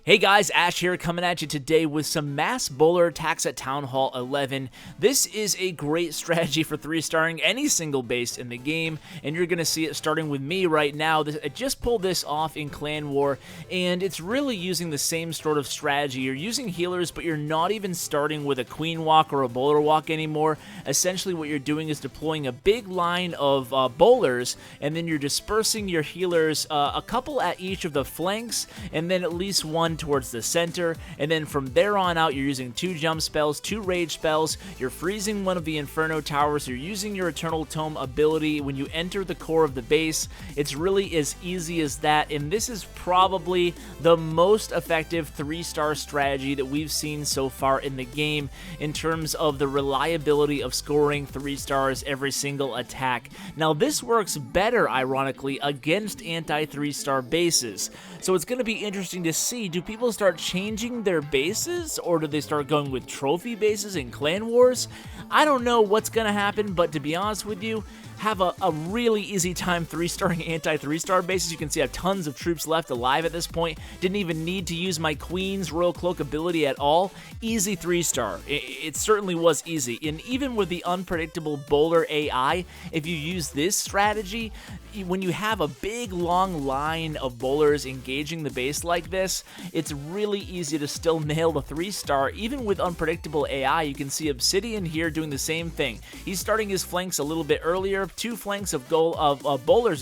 Hey guys, Ash here coming at you today with some mass bowler attacks at Town Hall 11. This is a great strategy for 3-starring any single base in the game, and you're going to see it starting with me right now. I just pulled this off in Clan War, and it's really using the same sort of strategy. You're using healers, but you're not even starting with a Queen Walk or a Bowler Walk anymore. Essentially what you're doing is deploying a big line of bowlers, and then you're dispersing your healers, a couple at each of the flanks, and then at least one towards the center, and then from there on out you're using 2 jump spells, 2 rage spells, you're freezing one of the Inferno Towers, you're using your Eternal Tome ability when you enter the core of the base. It's really as easy as that, and this is probably the most effective 3-star strategy that we've seen so far in the game in terms of the reliability of scoring 3 stars every single attack. Now this works better, ironically, against anti-3-star bases, so it's going to be interesting to see, do people start changing their bases, or do they start going with trophy bases in Clan Wars? I don't know what's going to happen, but to be honest with you, have a really easy time 3-starring anti-3-star bases. You can see I have tons of troops left alive at this point. Didn't even need to use my Queen's Royal Cloak ability at all. Easy 3-star. It certainly was easy. And even with the unpredictable bowler AI, if you use this strategy, when you have a big long line of bowlers engaging the base like this, it's really easy to still nail the 3-star. Even with unpredictable AI, you can see Obsidian here doing the same thing. He's starting his flanks a little bit earlier, 2 flanks of bowlers,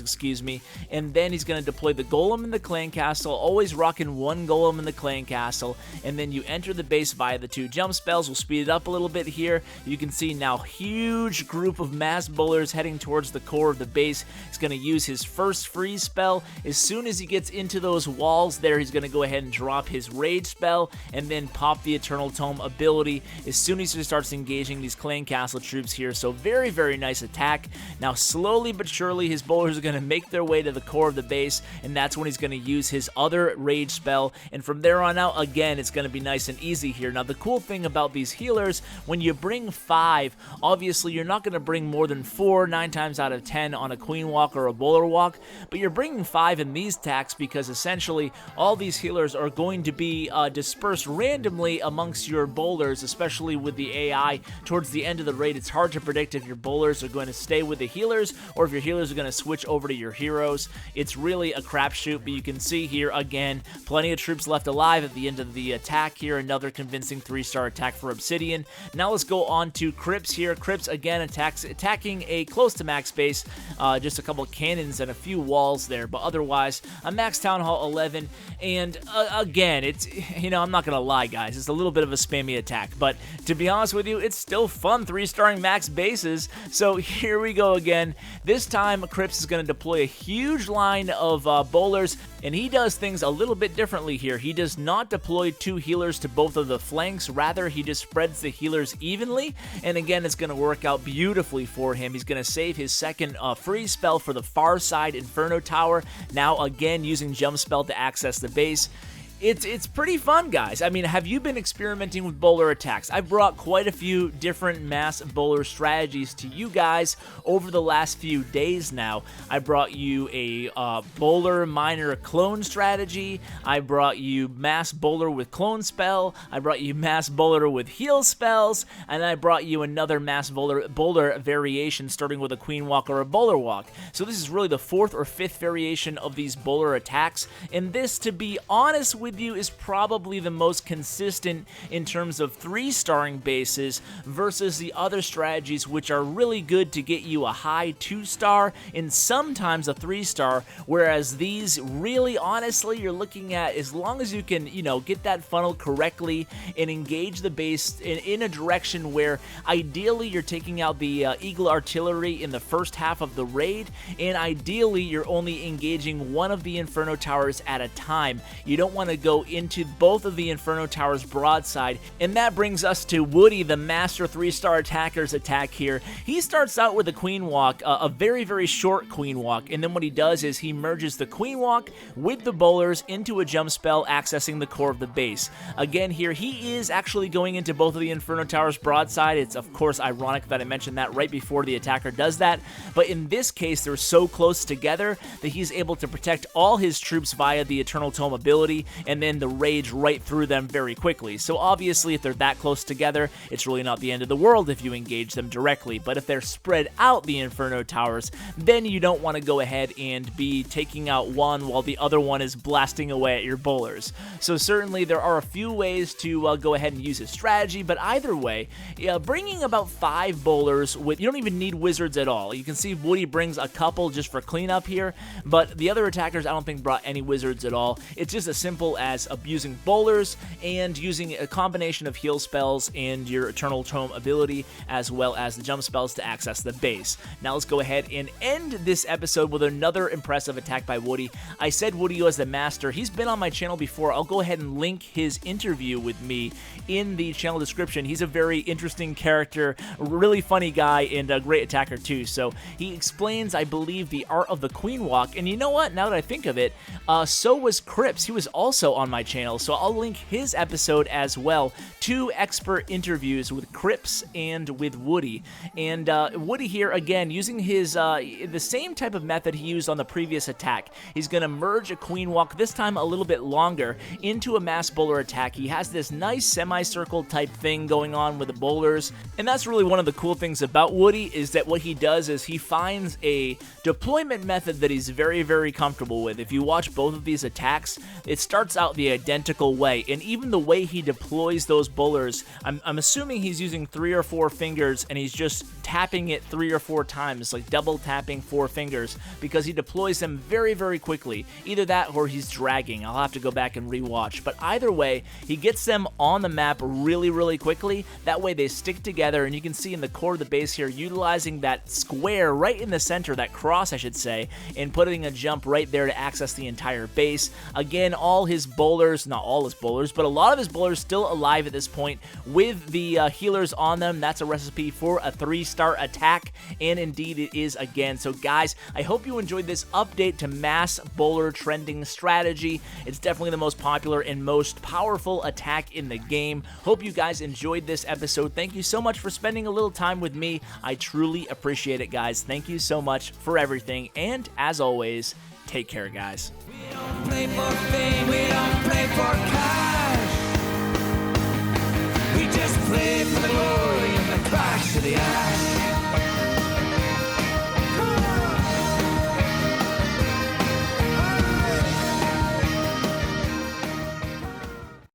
and then he's going to deploy the golem in the clan castle, always rocking 1 golem in the clan castle, and then you enter the base via the 2 jump spells. We'll speed it up a little bit here. You can see now huge group of mass bowlers heading towards the core of the base. He's going to use his first freeze spell. As soon as he gets into those walls there, he's going to go ahead and drop his rage spell and then pop the Eternal Tome ability as soon as he starts engaging these clan castle troops here. So very, very nice attack. Now slowly but surely his bowlers are going to make their way to the core of the base, and that's when he's going to use his other rage spell, and from there on out, again, it's going to be nice and easy here. Now the cool thing about these healers, when you bring 5, obviously you're not going to bring more than 4 9 times out of 10 on a Queen Walk or a Bowler Walk, but you're bringing 5 in these attacks because essentially all these healers are going to be dispersed randomly amongst your bowlers, especially with the AI towards the end of the raid. It's hard to predict if your bowlers are going to stay with the healers or if your healers are going to switch over to your heroes. It's really a crapshoot, but you can see here again, plenty of troops left alive at the end of the attack here. Another convincing 3-star attack for Obsidian. Now let's go on to Crypts here. Crypts again attacking a close to max base, just a couple of cannons and a few walls there, but otherwise a max Town Hall 11, and again, it's, you know, I'm not gonna lie guys, it's a little bit of a spammy attack, but to be honest with you, it's still fun 3-starring max bases. So here we go again. This time Crypts is going to deploy a huge line of bowlers, and he does things a little bit differently here. He does not deploy 2 healers to both of the flanks, rather he just spreads the healers evenly, and again it's going to work out beautifully for him. He's going to save his second freeze spell for the far side Inferno Tower, now again using jump spell to access the base. It's pretty fun, guys. I mean, have you been experimenting with bowler attacks? I've brought quite a few different mass bowler strategies to you guys over the last few days now. I brought you a bowler minor clone strategy. I brought you mass bowler with clone spell. I brought you mass bowler with heal spells. And I brought you another mass bowler variation starting with a Queen Walk or a Bowler Walk. So this is really the 4th or 5th variation of these bowler attacks. And this, to be honest with you, is probably the most consistent in terms of 3-starring bases versus the other strategies, which are really good to get you a high 2-star and sometimes a 3-star, whereas these really, honestly, you're looking at, as long as you can, you know, get that funnel correctly and engage the base in a direction where ideally you're taking out the Eagle Artillery in the first half of the raid, and ideally you're only engaging one of the Inferno Towers at a time. You don't want to go into both of the Inferno Towers broadside, and that brings us to Woody, the master 3-star attacker's attack here. He starts out with a Queen Walk, a very, very short Queen Walk, and then what he does is he merges the Queen Walk with the bowlers into a jump spell, accessing the core of the base. Again here, he is actually going into both of the Inferno Towers broadside. It's of course ironic that I mentioned that right before the attacker does that, but in this case they're so close together that he's able to protect all his troops via the Eternal Tome ability, and then the rage right through them very quickly. So obviously, if they're that close together, it's really not the end of the world if you engage them directly. But if they're spread out, the Inferno Towers, then you don't want to go ahead and be taking out one while the other one is blasting away at your bowlers. So certainly there are a few ways to go ahead and use his strategy, but either way, bringing about 5 bowlers with, you don't even need wizards at all. You can see Woody brings a couple just for cleanup here, but the other attackers I don't think brought any wizards at all. It's just as simple as abusing bowlers and using a combination of heal spells and your Eternal Tome ability, as well as the jump spells to access the base. Now let's go ahead and end this episode with another impressive attack by Woody. I said Woody was the master. He's been on my channel before. I'll go ahead and link his interview with me in the channel description. He's a very interesting character, really funny guy, and a great attacker too. So he explains, I believe, the art of the Queen Walk, and you know what? Now that I think of it, so was Crypts. He was also on my channel, so I'll link his episode as well. 2 expert interviews with Crypts and with Woody. And Woody here, again, using his the same type of method he used on the previous attack. He's going to merge a Queen Walk, this time a little bit longer, into a mass bowler attack. He has this nice semicircle type thing going on with the bowlers, and that's really one of the cool things about Woody, is that what he does is he finds a deployment method that he's very, very comfortable with. If you watch both of these attacks, it starts out the identical way, and even the way he deploys those bowlers, I'm assuming he's using 3 or 4 fingers, and he's just tapping it 3 or 4 times, like double tapping 4 fingers, because he deploys them very, very quickly. Either that or he's dragging. I'll have to go back and rewatch, but either way, he gets them on the map really, really quickly. That way they stick together, and you can see in the core of the base here, utilizing that square right in the center, that cross I should say, and putting a jump right there to access the entire base. Again, all his bowlers, not all his bowlers, but a lot of his bowlers still alive at this point with the healers on them. That's a recipe for a 3-star attack, and indeed it is again. So guys, I hope you enjoyed this update to mass bowler trending strategy. It's definitely the most popular and most powerful attack in the game. Hope you guys enjoyed this episode. Thank you so much for spending a little time with me. I truly appreciate it, guys. Thank you so much for everything, and as always, take care, guys. We don't play for fame, we don't play for cash. We just play for the glory and the crash of the ass.